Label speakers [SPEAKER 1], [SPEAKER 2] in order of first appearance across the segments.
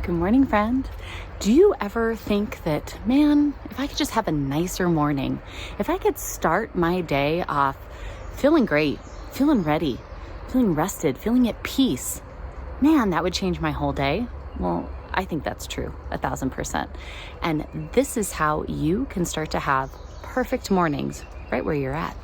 [SPEAKER 1] Good morning, friend. Do you ever think that, man, if I could just have a nicer morning, if I could start my day off feeling great, feeling ready, feeling rested, feeling at peace, man, that would change my whole day? Well, I think that's true, 1,000%. And this is how you can start to have perfect mornings right where you're at.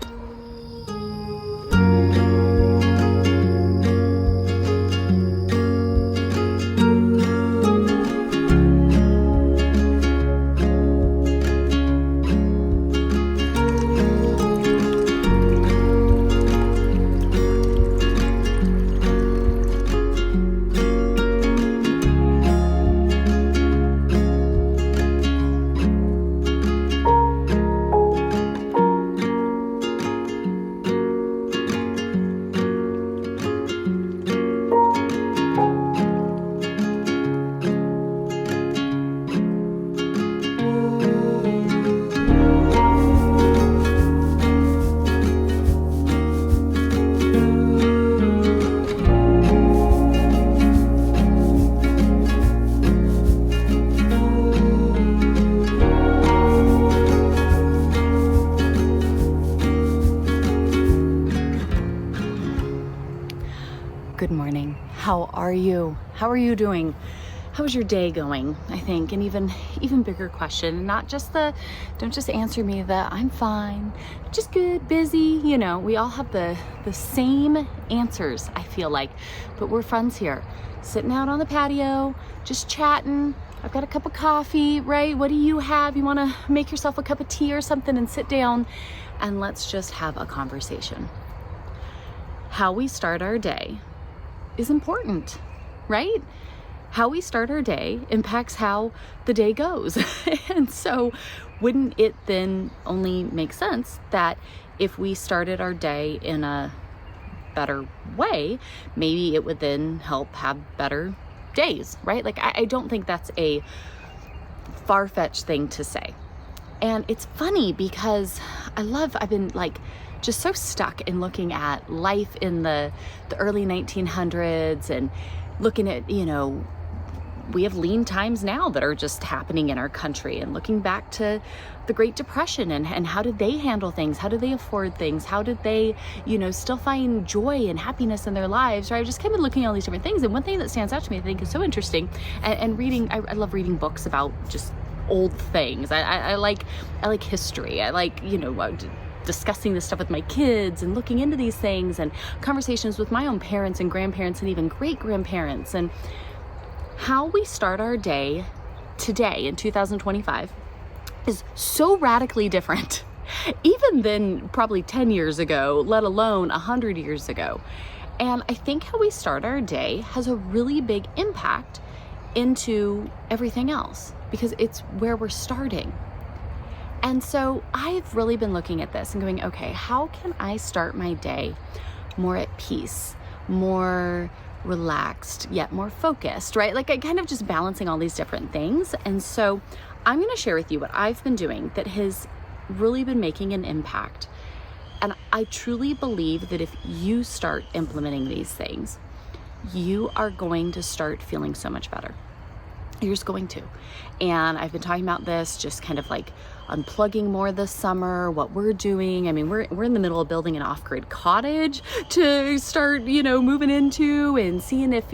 [SPEAKER 1] Good morning. How are you? How are you doing? How's your day going? I think an even bigger question. Don't just answer me the I'm fine, just good, busy. You know, we all have the same answers, I feel like, but we're friends here, sitting out on the patio, just chatting. I've got a cup of coffee, right? What do you have? You want to make yourself a cup of tea or something and sit down and let's just have a conversation. How we start our day is important, right? How we start our day impacts how the day goes. And so wouldn't it then only make sense that if we started our day in a better way, maybe it would then help have better days, right? Like, I don't think that's a far-fetched thing to say. And it's funny because I've been like just so stuck in looking at life in the early 1900s and looking at, we have lean times now that are just happening in our country, and looking back to the Great Depression and how did they handle things? How did they afford things? How did they, still find joy and happiness in their lives, right? I've just kind of looking at all these different things. And one thing that stands out to me, I think is so interesting, and reading, I love reading books about just old things. I like history. I like, discussing this stuff with my kids and looking into these things, and conversations with my own parents and grandparents and even great-grandparents. And how we start our day today in 2025 is so radically different even than probably 10 years ago, let alone 100 years ago. And I think how we start our day has a really big impact into everything else, because it's where we're starting. And so I've really been looking at this and going, okay, how can I start my day more at peace, more relaxed, yet more focused, right? Like, I kind of just balancing all these different things. And so I'm going to share with you what I've been doing that has really been making an impact. And I truly believe that if you start implementing these things, you are going to start feeling so much better. You're just going to. And I've been talking about this, just kind of like unplugging more this summer, what we're doing. I mean, we're in the middle of building an off-grid cottage to start, moving into, and seeing if,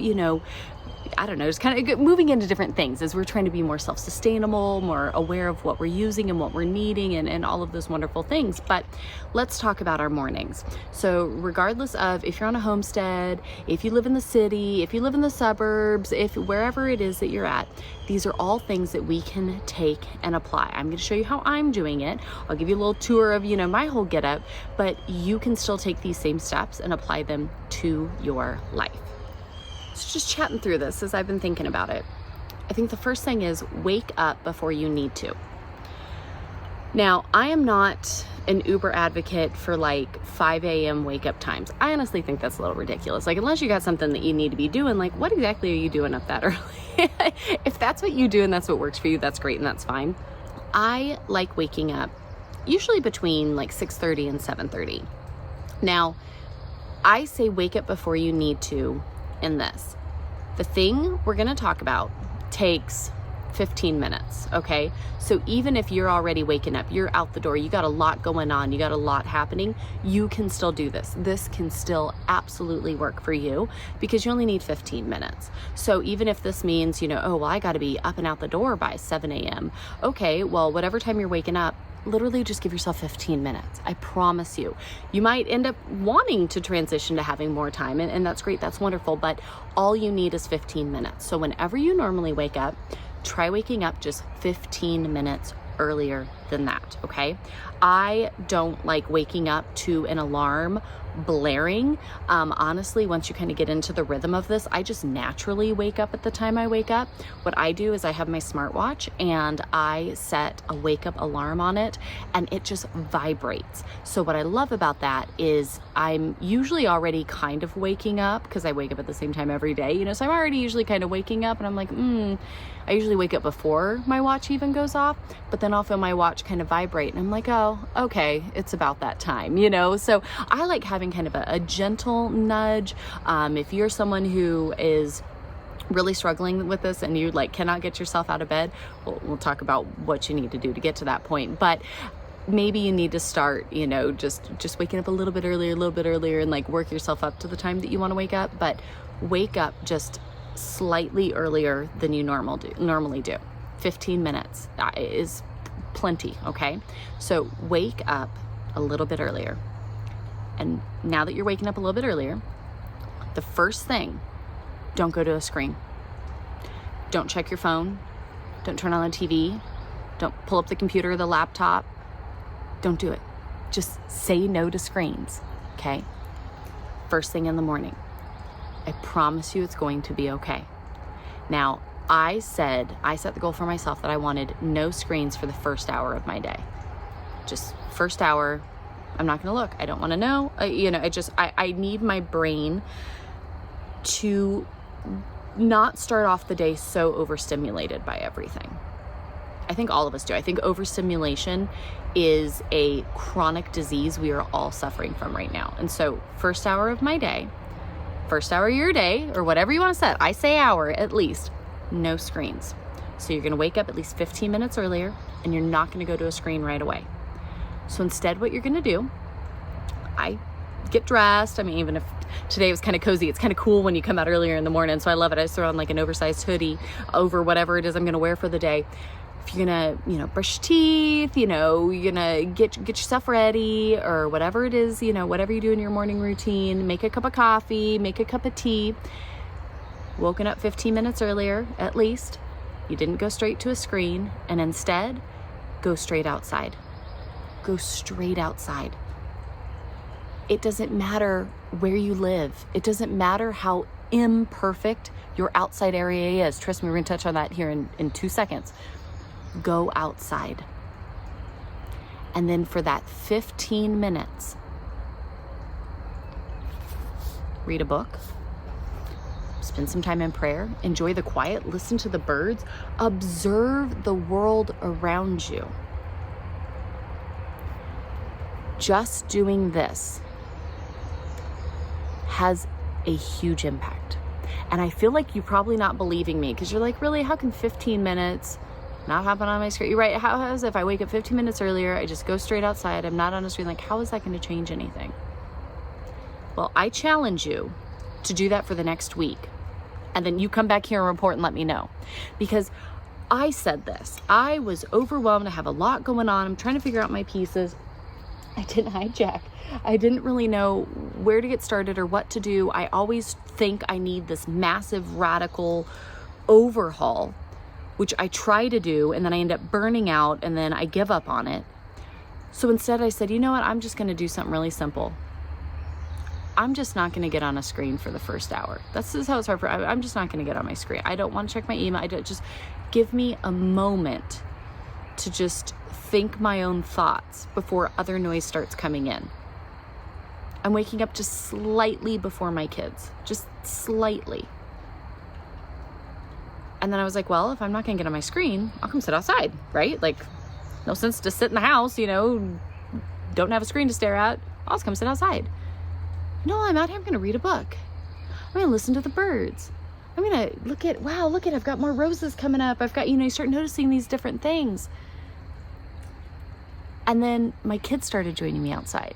[SPEAKER 1] I don't know, just kind of moving into different things as we're trying to be more self-sustainable, more aware of what we're using and what we're needing, and all of those wonderful things. But let's talk about our mornings. So regardless of if you're on a homestead, if you live in the city, if you live in the suburbs, if wherever it is that you're at, these are all things that we can take and apply. I'm going to show you how I'm doing it. I'll give you a little tour of, my whole getup, but you can still take these same steps and apply them to your life. So just chatting through this as I've been thinking about it. I think the first thing is wake up before you need to. Now, I am not an uber advocate for like 5 a.m. wake up times. I honestly think that's a little ridiculous. Like, unless you got something that you need to be doing, like what exactly are you doing up that early? If that's what you do and that's what works for you, that's great and that's fine. I like waking up usually between like 6:30 and 7:30. Now, I say wake up before you need to in this. The thing we're going to talk about takes 15 minutes, okay? So even if you're already waking up, you're out the door, you got a lot going on, you got a lot happening, you can still do this. This can still absolutely work for you because you only need 15 minutes. So even if this means, oh, well, I got to be up and out the door by 7 a.m. Okay, well, whatever time you're waking up, literally just give yourself 15 minutes. I promise you. You might end up wanting to transition to having more time, and that's great, that's wonderful, but all you need is 15 minutes. So whenever you normally wake up, try waking up just 15 minutes earlier than that, okay? I don't like waking up to an alarm blaring. Honestly, once you kind of get into the rhythm of this, I just naturally wake up at the time I wake up. What I do is I have my smartwatch and I set a wake up alarm on it and it just vibrates. So what I love about that is I'm usually already kind of waking up because I wake up at the same time every day, so I'm already usually kind of waking up and I'm like, I usually wake up before my watch even goes off, but then I'll feel my watch kind of vibrate and I'm like, oh, okay, it's about that time, So I like having kind of a gentle nudge. If you're someone who is really struggling with this and you cannot get yourself out of bed, we'll talk about what you need to do to get to that point. But maybe you need to start, just waking up a little bit earlier and work yourself up to the time that you want to wake up, but wake up just slightly earlier than you normally do. 15 minutes is plenty, okay? So wake up a little bit earlier. And now that you're waking up a little bit earlier, the first thing, don't go to a screen. Don't check your phone. Don't turn on the TV. Don't pull up the computer or the laptop. Don't do it. Just say no to screens, okay? First thing in the morning. I promise you it's going to be okay. Now, I set the goal for myself that I wanted no screens for the first hour of my day. Just first hour, I'm not going to look. I don't want to know. I need my brain to not start off the day so overstimulated by everything. I think all of us do. I think overstimulation is a chronic disease we are all suffering from right now. And so first hour of my day, first hour of your day, or whatever you want to set, I say hour at least, no screens. So you're going to wake up at least 15 minutes earlier and you're not going to go to a screen right away. So instead what you're going to do, I get dressed. Even if today was kind of cozy, it's kind of cool when you come out earlier in the morning. So I love it. I just throw on an oversized hoodie over whatever it is I'm going to wear for the day. If you're gonna, brush your teeth, you're gonna get yourself ready or whatever it is, whatever you do in your morning routine, make a cup of coffee, make a cup of tea, woken up 15 minutes earlier, at least. You didn't go straight to a screen and instead go straight outside. Go straight outside. It doesn't matter where you live. It doesn't matter how imperfect your outside area is. Trust me, we're gonna touch on that here in 2 seconds. Go outside. And then for that 15 minutes, read a book, spend some time in prayer, enjoy the quiet, listen to the birds, observe the world around you. Just doing this has a huge impact. And I feel like you're probably not believing me because you're like, really, how can 15 minutes not happen on my screen? You're right. How is it if I wake up 15 minutes earlier, I just go straight outside, I'm not on a screen? How is that going to change anything? Well, I challenge you to do that for the next week. And then you come back here and report and let me know. Because I said this. I was overwhelmed. I have a lot going on. I'm trying to figure out my pieces. I didn't hijack. I didn't really know where to get started or what to do. I always think I need this massive, radical overhaul, which I try to do, and then I end up burning out, and then I give up on it. So instead I said, you know what? I'm just going to do something really simple. I'm just not going to get on a screen for the first hour. This is how it's hard I'm just not going to get on my screen. I don't want to check my email. Just give me a moment to just think my own thoughts before other noise starts coming in. I'm waking up just slightly before my kids, just slightly. And then I was like, well, if I'm not going to get on my screen, I'll come sit outside, right? No sense to sit in the house, don't have a screen to stare at. I'll just come sit outside. No, I'm out here. I'm going to read a book. I'm going to listen to the birds. I'm gonna look at, I've got more roses coming up. I've got, you start noticing these different things. And then my kids started joining me outside.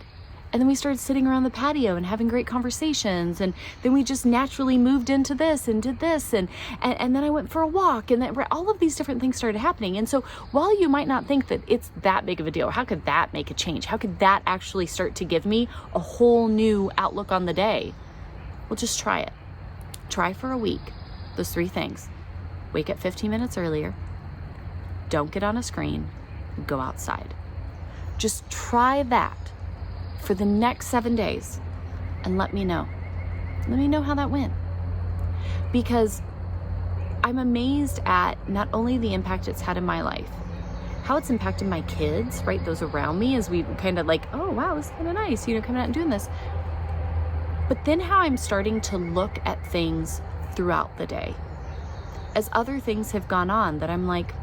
[SPEAKER 1] And then we started sitting around the patio and having great conversations. And then we just naturally moved into this and did this. And then I went for a walk, and then all of these different things started happening. And so while you might not think that it's that big of a deal, how could that make a change? How could that actually start to give me a whole new outlook on the day? Well, just try it. Try for a week. Those 3 things. Wake up 15 minutes earlier. Don't get on a screen. Go outside. Just try that for the next 7 days and let me know. Let me know how that went. Because I'm amazed at not only the impact it's had in my life, how it's impacted my kids, right? Those around me, as we kind of like, oh, wow, it's kind of nice, coming out and doing this. But then how I'm starting to look at things throughout the day as other things have gone on that I'm like,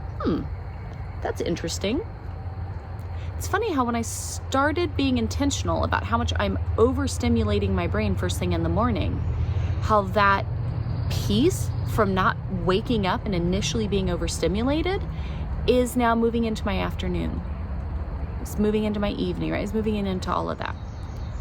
[SPEAKER 1] that's interesting. It's funny how when I started being intentional about how much I'm overstimulating my brain first thing in the morning, how that piece from not waking up and initially being overstimulated is now moving into my afternoon. It's moving into my evening, right? It's moving into all of that.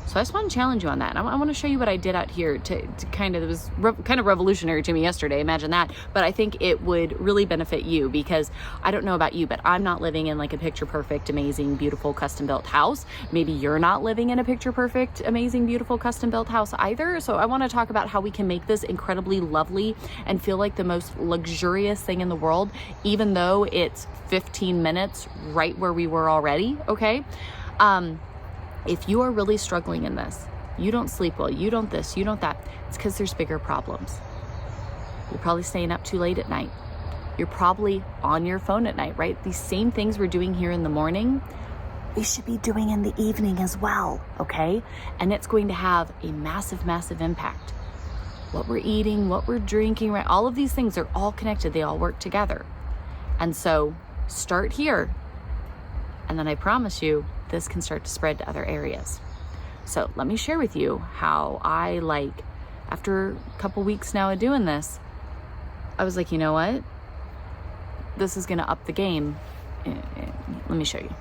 [SPEAKER 1] So I just want to challenge you on that. I want to show you what I did out here to kind of, it was kind of revolutionary to me yesterday, imagine that. But I think it would really benefit you, because I don't know about you, but I'm not living in like a picture perfect, amazing, beautiful, custom built house. Maybe you're not living in a picture perfect, amazing, beautiful, custom built house either. So I want to talk about how we can make this incredibly lovely and feel like the most luxurious thing in the world, even though it's 15 minutes right where we were already, okay? If you are really struggling in this, you don't sleep well, you don't this, you don't that, it's because there's bigger problems. You're probably staying up too late at night. You're probably on your phone at night, right? These same things we're doing here in the morning, we should be doing in the evening as well, okay? And it's going to have a massive, massive impact. What we're eating, what we're drinking, right? All of these things are all connected. They all work together. And so start here. And then I promise you, this can start to spread to other areas. So let me share with you how I after a couple weeks now of doing this, I was like, you know what? This is gonna up the game. Let me show you.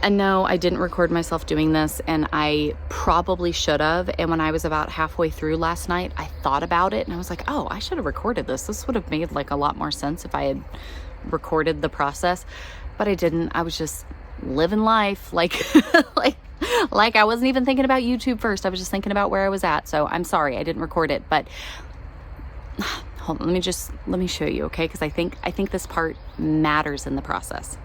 [SPEAKER 1] And no, I didn't record myself doing this, and I probably should have. And when I was about halfway through last night, I thought about it and I was like, oh, I should have recorded this. This would have made a lot more sense if I had recorded the process, but I didn't. I was just living life like I wasn't even thinking about YouTube first. I was just thinking about where I was at. So I'm sorry I didn't record it, but hold on, let me show you, okay? Because I think this part matters in the process.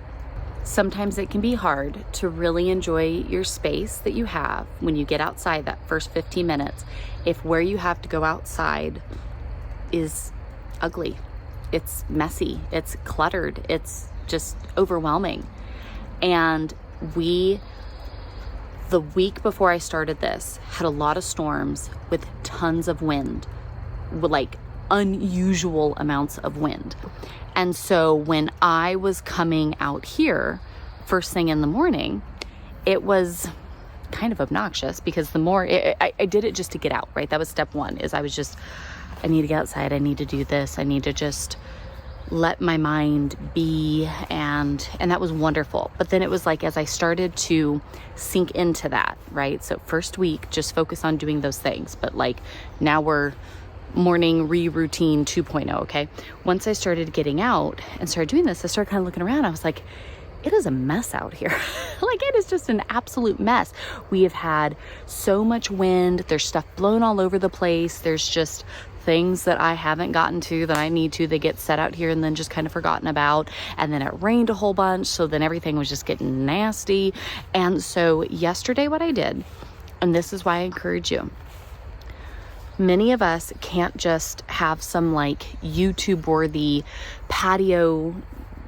[SPEAKER 1] Sometimes it can be hard to really enjoy your space that you have when you get outside that first 15 minutes if where you have to go outside is ugly, it's messy, it's cluttered, it's just overwhelming. And the week before I started this, had a lot of storms with tons of wind, with unusual amounts of wind. And so when I was coming out here first thing in the morning, it was kind of obnoxious, because the more I did it just to get out, right? That was step one, is I need to get outside. I need to do this. I need to just let my mind be, and that was wonderful. But then it was as I started to sink into that, right? So first week, just focus on doing those things. But now we're morning routine 2.0, okay? Once I started getting out and started doing this, I started kind of looking around. I was like, it is a mess out here. It is just an absolute mess. We have had so much wind. There's stuff blown all over the place. There's just things that I haven't gotten to that I need to. They get set out here and then just kind of forgotten about. And then it rained a whole bunch. So then everything was just getting nasty. And so yesterday what I did, and this is why I encourage you, many of us can't just have some YouTube worthy patio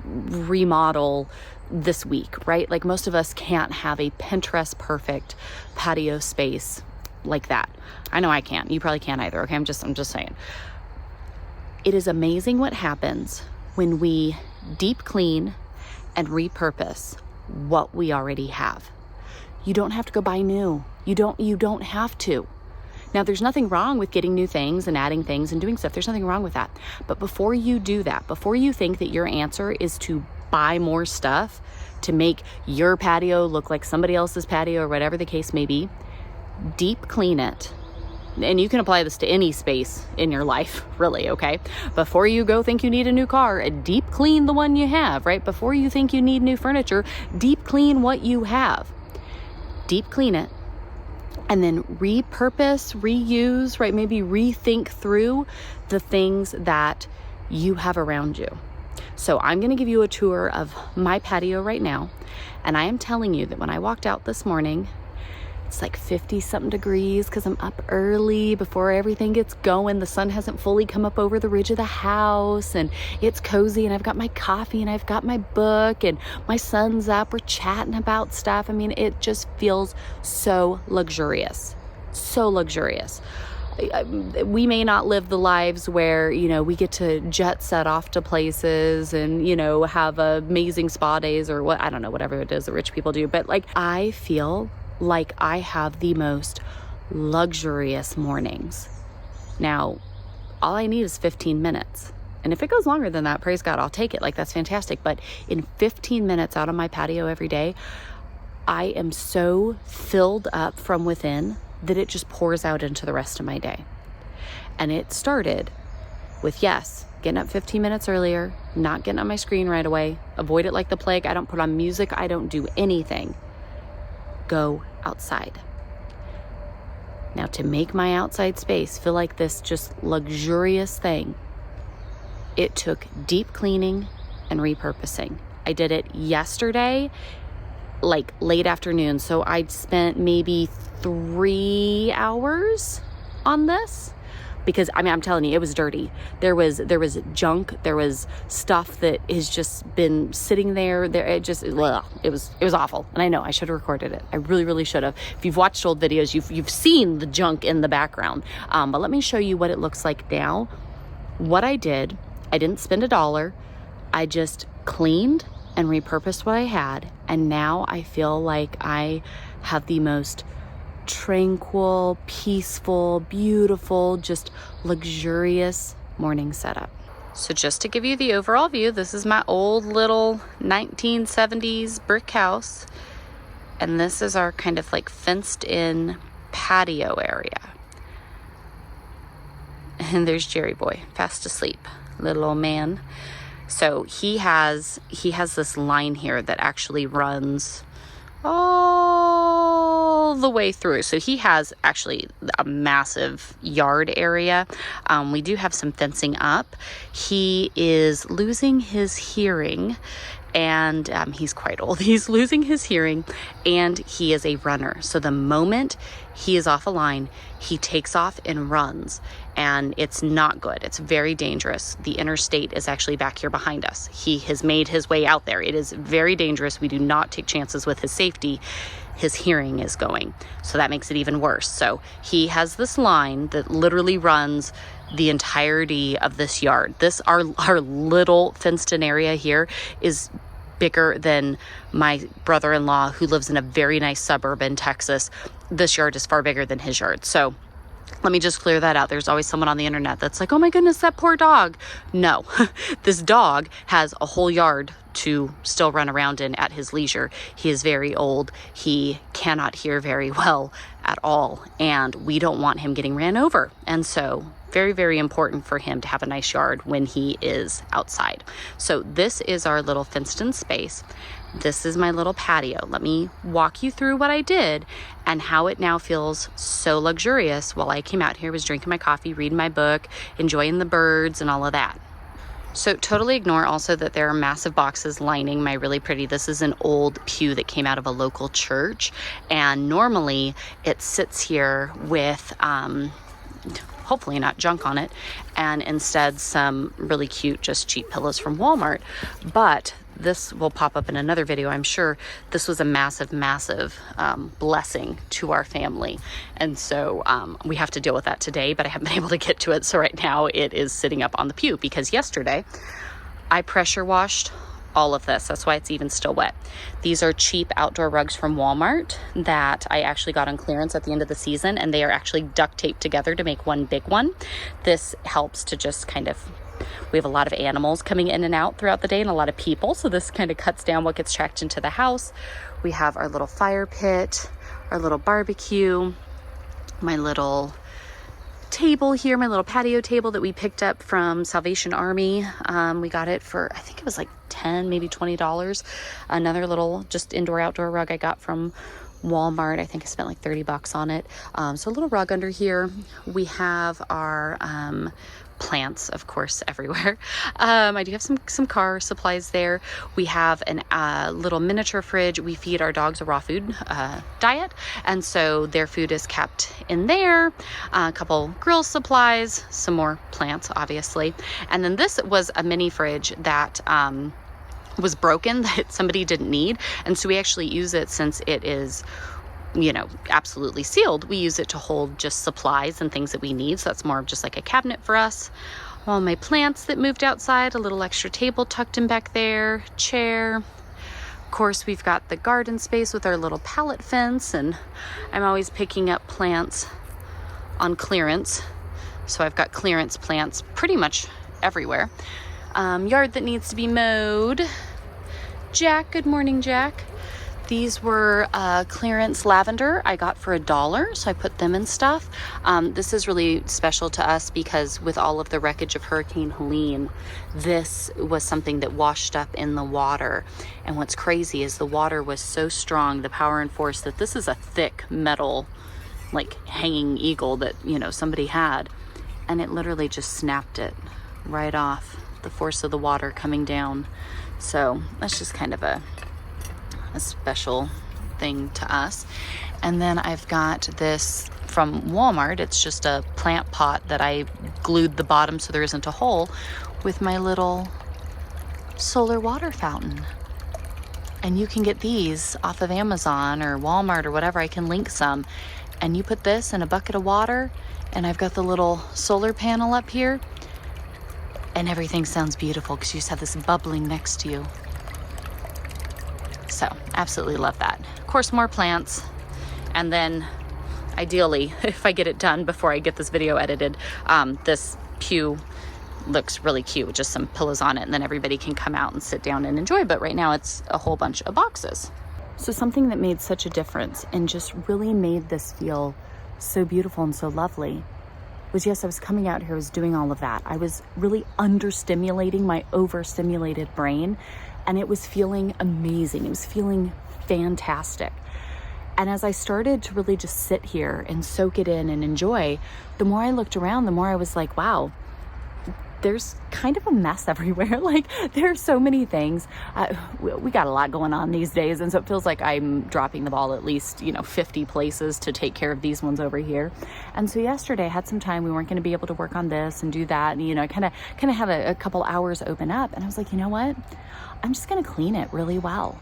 [SPEAKER 1] remodel this week, right? Most of us can't have a Pinterest perfect patio space like that. I know I can't. You probably can't either. Okay. I'm just saying. It is amazing what happens when we deep clean and repurpose what we already have. You don't have to go buy new. You don't have to. Now, there's nothing wrong with getting new things and adding things and doing stuff. There's nothing wrong with that. But before you do that, before you think that your answer is to buy more stuff to make your patio look like somebody else's patio or whatever the case may be, deep clean it. And you can apply this to any space in your life, really, okay? Before you go think you need a new car, deep clean the one you have, right? Before you think you need new furniture, deep clean what you have. Deep clean it. And then repurpose, reuse, right? Maybe rethink through the things that you have around you. So I'm going to give you a tour of my patio right now. And I am telling you that when I walked out this morning, it's like 50 something degrees because I'm up early before everything gets going. The sun hasn't fully come up over the ridge of the house, and it's cozy, and I've got my coffee and I've got my book and my son's up. We're chatting about stuff. I mean, it just feels so luxurious, so luxurious. We may not live the lives where, you know, we get to jet set off to places and, you know, have amazing spa days or what, I don't know, whatever it is that rich people do. But like, I feel like I have the most luxurious mornings. Now, all I need is 15 minutes. And if it goes longer than that, praise God, I'll take it. Like, that's fantastic. But in 15 minutes out on my patio every day, I am so filled up from within that it just pours out into the rest of my day. And it started with, yes, getting up 15 minutes earlier, not getting on my screen right away, avoid it like the plague. I don't put on music. I don't do anything. Go outside. Now, to make my outside space feel like this just luxurious thing, it took deep cleaning and repurposing. I did it yesterday, like late afternoon. So I spent maybe 3 hours on this because, I mean, I'm telling you, it was dirty. There was junk. There was stuff that has just been sitting there. It was awful. And I know I should have recorded it. I really, really should have. If you've watched old videos, you've seen the junk in the background. But let me show you what it looks like now. What I did, I didn't spend $1. I just cleaned and repurposed what I had. And now I feel like I have the most tranquil, peaceful, beautiful, just luxurious morning setup. So just to give you the overall view, this is my old little 1970s brick house. And this is our kind of like fenced in patio area. And there's Jerry Boy, fast asleep, little old man. So he has this line here that actually runs all the way through. So he has actually a massive yard area. We do have some fencing up. He is losing his hearing, and he's quite old. He's losing his hearing, and he is a runner. So the moment he is off a line, he takes off and runs, and it's not good. It's very dangerous. The interstate is actually back here behind us. He has made his way out there. It is very dangerous. We do not take chances with his safety. His hearing is going, so that makes it even worse. So he has this line that literally runs the entirety of this yard. Our little fenced in area here is bigger than my brother-in-law, who lives in a very nice suburb in Texas. This yard is far bigger than his yard. So let me just clear that out. There's always someone on the internet that's like, oh my goodness, that poor dog. No, this dog has a whole yard to still run around in at his leisure. He is very old. He cannot hear very well at all. And we don't want him getting ran over. And so very, very important for him to have a nice yard when he is outside. So this is our little fenced-in space. This is my little patio. Let me walk you through what I did and how it now feels so luxurious. While I came out here, was drinking my coffee, reading my book, enjoying the birds and all of that. So totally ignore also that there are massive boxes lining my really pretty, this is an old pew that came out of a local church. And normally it sits here with, hopefully not junk on it, and instead some really cute, just cheap pillows from Walmart. But this will pop up in another video, I'm sure. This was a massive, massive blessing to our family. And so we have to deal with that today, but I haven't been able to get to it. So right now it is sitting up on the pew because yesterday I pressure washed all of this. That's why it's even still wet. These are cheap outdoor rugs from Walmart that I actually got on clearance at the end of the season, and they are actually duct taped together to make one big one. This helps to just kind of, we have a lot of animals coming in and out throughout the day and a lot of people, so this kind of cuts down what gets tracked into the house. We have our little fire pit, our little barbecue, my little table here, my little patio table that we picked up from Salvation Army. We got it for, I think it was like $10, maybe $20. Another little just indoor outdoor rug I got from Walmart. I think I spent like 30 bucks on it. So a little rug under here. We have our plants, of course, everywhere. I do have some car supplies there. We have a little miniature fridge. We feed our dogs a raw food diet, and so their food is kept in there. A couple grill supplies, some more plants, obviously. And then this was a mini fridge that was broken, that somebody didn't need, and so we actually use it, since it is, you know, absolutely sealed. We use it to hold just supplies and things that we need. So that's more of just like a cabinet for us. All my plants that moved outside, a little extra table tucked in back there, chair. Of course, we've got the garden space with our little pallet fence, and I'm always picking up plants on clearance. So I've got clearance plants pretty much everywhere. Yard that needs to be mowed. Jack, good morning, Jack. These were clearance lavender I got for $1, so I put them in stuff. This is really special to us because with all of the wreckage of Hurricane Helene, this was something that washed up in the water. And what's crazy is the water was so strong, the power and force, that this is a thick metal, like hanging eagle that, you know, somebody had, and it literally just snapped it right off, the force of the water coming down. So that's just kind of a special thing to us. And then I've got this from Walmart. It's just a plant pot that I glued the bottom so there isn't a hole, with my little solar water fountain. And you can get these off of Amazon or Walmart or whatever. I can link some. And you put this in a bucket of water, and I've got the little solar panel up here, and everything sounds beautiful because you just have this bubbling next to you. So absolutely love that. Of course, more plants. And then ideally, if I get it done before I get this video edited, this pew looks really cute with just some pillows on it, and then everybody can come out and sit down and enjoy. But right now it's a whole bunch of boxes. So something that made such a difference and just really made this feel so beautiful and so lovely was, yes, I was coming out here, I was doing all of that. I was really understimulating my overstimulated brain, and it was feeling amazing. It was feeling fantastic. And as I started to really just sit here and soak it in and enjoy, the more I looked around, the more I was like, wow, there's kind of a mess everywhere. Like, there are so many things. We got a lot going on these days, and so it feels like I'm dropping the ball at least, 50 places to take care of these ones over here. And so yesterday I had some time. We weren't going to be able to work on this and do that, and I kind of had a couple hours open up, and I was like, you know what? I'm just going to clean it really well.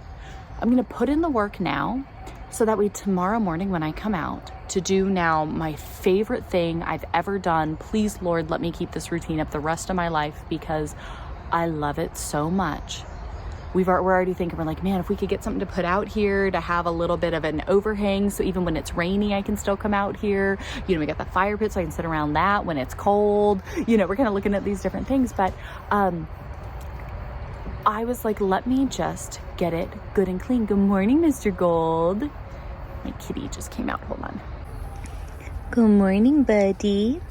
[SPEAKER 1] I'm going to put in the work now, so that way tomorrow morning when I come out to do now my favorite thing I've ever done, please Lord, let me keep this routine up the rest of my life because I love it so much. We're already thinking, we're like, man, if we could get something to put out here to have a little bit of an overhang, so even when it's rainy, I can still come out here. We got the fire pit, so I can sit around that when it's cold. We're kind of looking at these different things, but I was like, let me just get it good and clean. Good morning, Mr. Gold. My kitty just came out. Hold on. Good morning, buddy.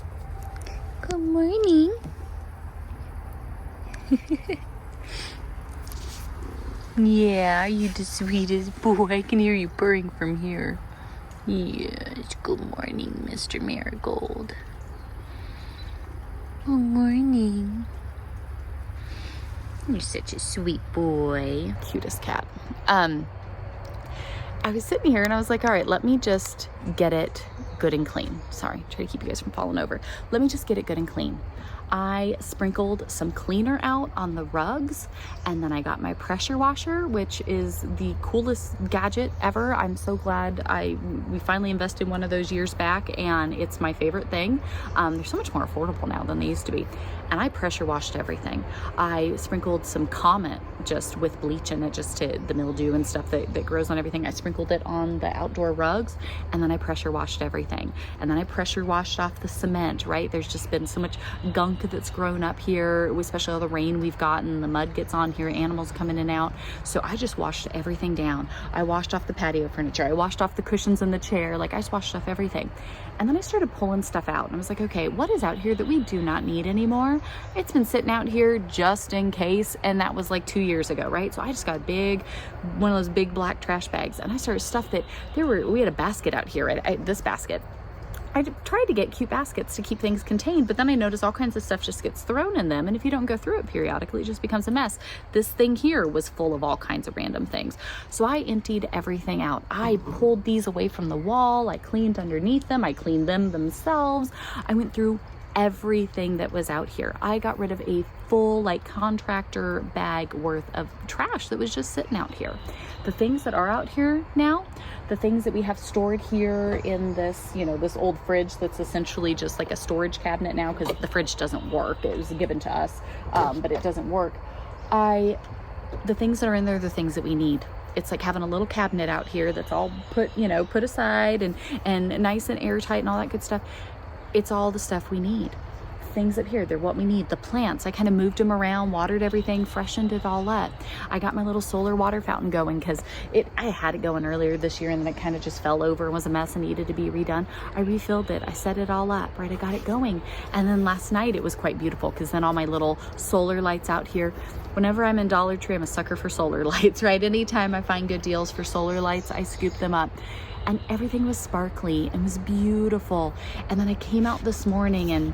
[SPEAKER 1] Good morning. Yeah, you the sweetest boy. I can hear you purring from here. Yes, good morning, Mr. Marigold. Good morning. You're such a sweet boy. Cutest cat. I was sitting here and I was like, all right, let me just get it good and clean. Sorry, try to keep you guys from falling over. Let me just get it good and clean. I sprinkled some cleaner out on the rugs, and then I got my pressure washer, which is the coolest gadget ever. I'm so glad we finally invested in one of those years back, and it's my favorite thing. They're so much more affordable now than they used to be. And I pressure washed everything. I sprinkled some Comet just with bleach in it, just to the mildew and stuff that grows on everything. I sprinkled it on the outdoor rugs, and then I pressure washed everything. And then I pressure washed off the cement, right? There's just been so much gunk that's grown up here, especially all the rain we've gotten, the mud gets on here, animals come in and out. So I just washed everything down. I washed off the patio furniture. I washed off the cushions in the chair. Like, I just washed off everything. And then I started pulling stuff out, and I was like, okay, what is out here that we do not need anymore? It's been sitting out here just in case, and that was like 2 years ago, right? So I just got one of those big black trash bags, and I started stuff that we had a basket out here, this basket. I tried to get cute baskets to keep things contained, but then I noticed all kinds of stuff just gets thrown in them, and if you don't go through it periodically, it just becomes a mess. This thing here was full of all kinds of random things. So I emptied everything out. I pulled these away from the wall. I cleaned underneath them. I cleaned them themselves. I went through everything that was out here. I got rid of a full contractor bag worth of trash that was just sitting out here. The things that are out here now, the things that we have stored here in this, this old fridge that's essentially just like a storage cabinet now, because the fridge doesn't work. It was given to us, but it doesn't work. The things that are in there, the things that we need. It's like having a little cabinet out here that's all put aside and nice and airtight and all that good stuff. It's all the stuff we need. Things up here, they're what we need. The plants, I kind of moved them around, watered everything, freshened it all up. I got my little solar water fountain going because I had it going earlier this year, and then it kind of just fell over and was a mess and needed to be redone. I refilled it. I set it all up, right? I got it going. And then last night it was quite beautiful because then all my little solar lights out here. Whenever I'm in Dollar Tree, I'm a sucker for solar lights, right? Anytime I find good deals for solar lights, I scoop them up. And everything was sparkly and was beautiful. And then I came out this morning, and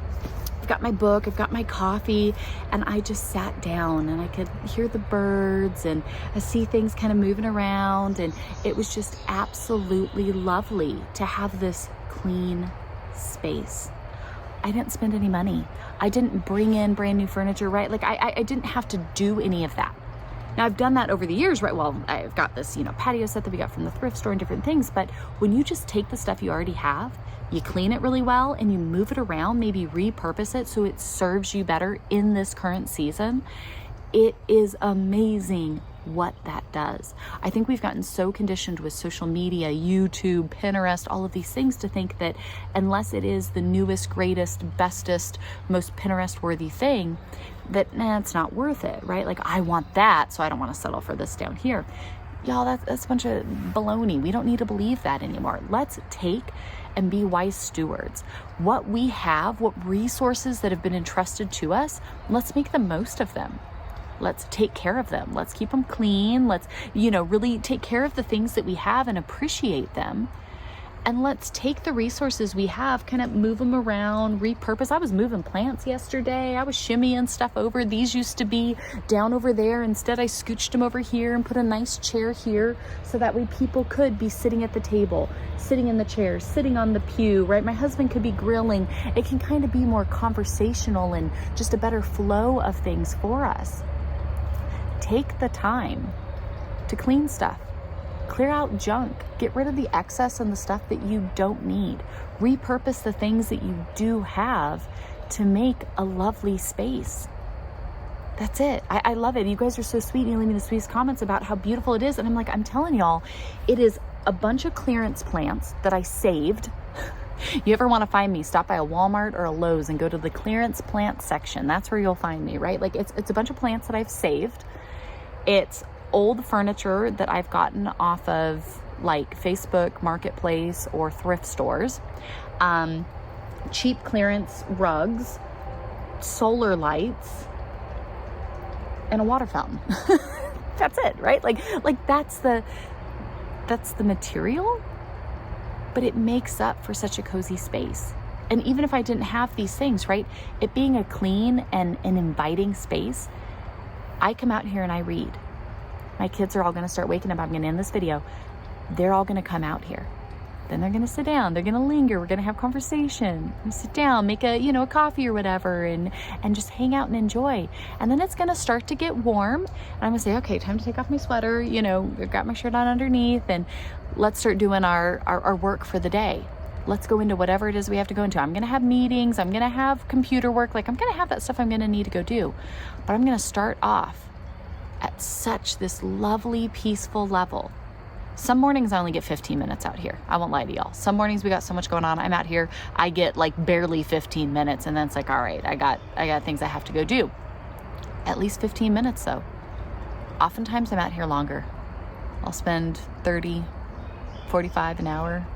[SPEAKER 1] I've got my book, I've got my coffee, and I just sat down, and I could hear the birds, and I see things kind of moving around, and it was just absolutely lovely to have this clean space. I didn't spend any money. I didn't bring in brand new furniture, right? Like I didn't have to do any of that. Now, I've done that over the years, right? Well, I've got this, patio set that we got from the thrift store and different things. But when you just take the stuff you already have, you clean it really well, and you move it around, maybe repurpose it so it serves you better in this current season, it is amazing what that does. I think we've gotten so conditioned with social media, YouTube, Pinterest, all of these things to think that unless it is the newest, greatest, bestest, most Pinterest-worthy thing, that it's not worth it, right? Like, I want that, so I don't want to settle for this down here. Y'all, that's a bunch of baloney. We don't need to believe that anymore. Let's take and be wise stewards. What we have, what resources that have been entrusted to us, let's make the most of them. Let's take care of them. Let's keep them clean. Let's, really take care of the things that we have and appreciate them. And let's take the resources we have, kind of move them around, repurpose. I was moving plants yesterday. I was shimmying stuff over. These used to be down over there. Instead, I scooched them over here and put a nice chair here so that way people could be sitting at the table, sitting in the chair, sitting on the pew, right? My husband could be grilling. It can kind of be more conversational and just a better flow of things for us. Take the time to clean stuff. Clear out junk. Get rid of the excess and the stuff that you don't need. Repurpose the things that you do have to make a lovely space. That's it. I love it. You guys are so sweet, and you leave me the sweetest comments about how beautiful it is. And I'm like, I'm telling y'all, it is a bunch of clearance plants that I saved. You ever want to find me, stop by a Walmart or a Lowe's and go to the clearance plant section. That's where you'll find me, right? Like, it's a bunch of plants that I've saved. It's old furniture that I've gotten off of like Facebook Marketplace or thrift stores, cheap clearance rugs, solar lights, and a water fountain. That's it, right? Like that's the material, but it makes up for such a cozy space. And even if I didn't have these things, right, it being a clean and an inviting space, I come out here and I read. My kids are all going to start waking up. I'm going to end this video. They're all going to come out here. Then they're gonna sit down, they're gonna linger, we're gonna have conversation, we sit down, make a, a coffee or whatever, and just hang out and enjoy. And then it's gonna start to get warm, and I'm gonna say, okay, time to take off my sweater, I've got my shirt on underneath, and let's start doing our work for the day. Let's go into whatever it is we have to go into. I'm gonna have meetings, I'm gonna have computer work, I'm gonna have that stuff I'm gonna need to go do. But I'm gonna start off at such this lovely, peaceful level. Some mornings I only get 15 minutes out here. I won't lie to y'all. Some mornings we got so much going on. I'm out here, I get like barely 15 minutes, and then it's like, all right, I got things I have to go do. At least 15 minutes though. Oftentimes I'm out here longer. I'll spend 30, 45, an hour.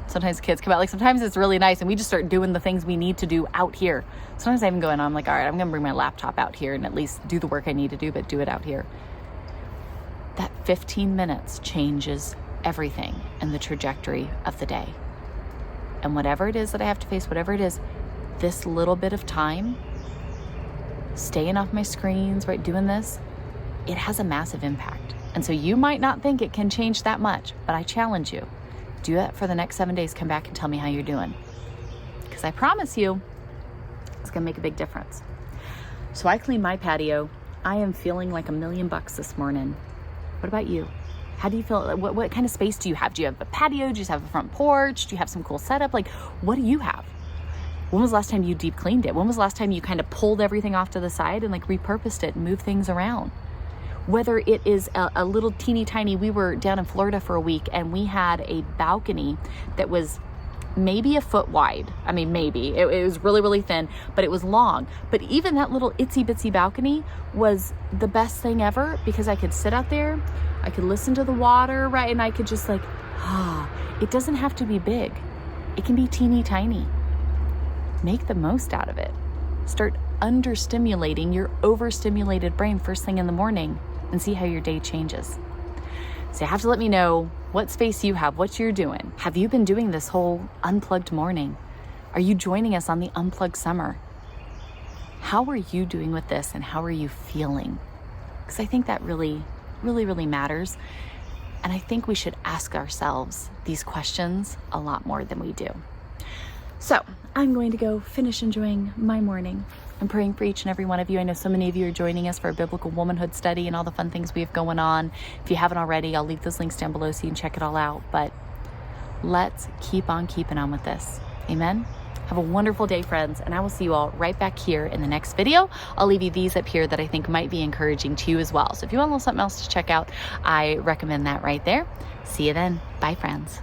[SPEAKER 1] Sometimes kids come out, sometimes it's really nice and we just start doing the things we need to do out here. Sometimes I even go in, I'm like, all right, I'm gonna bring my laptop out here and at least do the work I need to do, but do it out here. That 15 minutes changes everything in the trajectory of the day. And whatever it is that I have to face, whatever it is, this little bit of time, staying off my screens, right, doing this, it has a massive impact. And so you might not think it can change that much, but I challenge you, do that for the next 7 days, come back and tell me how you're doing. Because I promise you, it's gonna make a big difference. So I cleaned my patio. I am feeling like $1,000,000 this morning. What about you? How do you feel? What kind of space do you have? Do you have a patio? Do you just have a front porch? Do you have some cool setup? What do you have? When was the last time you deep cleaned it? When was the last time you kind of pulled everything off to the side and repurposed it and moved things around? Whether it is a little teeny tiny, we were down in Florida for a week and we had a balcony that was maybe a foot wide. I mean, maybe. It was really, really thin, but it was long. But even that little itsy bitsy balcony was the best thing ever because I could sit out there, I could listen to the water, right? And I could just it doesn't have to be big. It can be teeny tiny. Make the most out of it. Start understimulating your overstimulated brain first thing in the morning and see how your day changes. So you have to let me know what space you have, what you're doing. Have you been doing this whole unplugged morning? Are you joining us on the unplugged summer? How are you doing with this and how are you feeling? Because I think that really, really, really matters. And I think we should ask ourselves these questions a lot more than we do. So I'm going to go finish enjoying my morning. I'm praying for each and every one of you. I know so many of you are joining us for a biblical womanhood study and all the fun things we have going on. If you haven't already, I'll leave those links down below so you can check it all out. But let's keep on keeping on with this. Amen. Have a wonderful day, friends, and I will see you all right back here in the next video. I'll leave you these up here that I think might be encouraging to you as well. So if you want a little something else to check out, I recommend that right there. See you then. Bye, friends.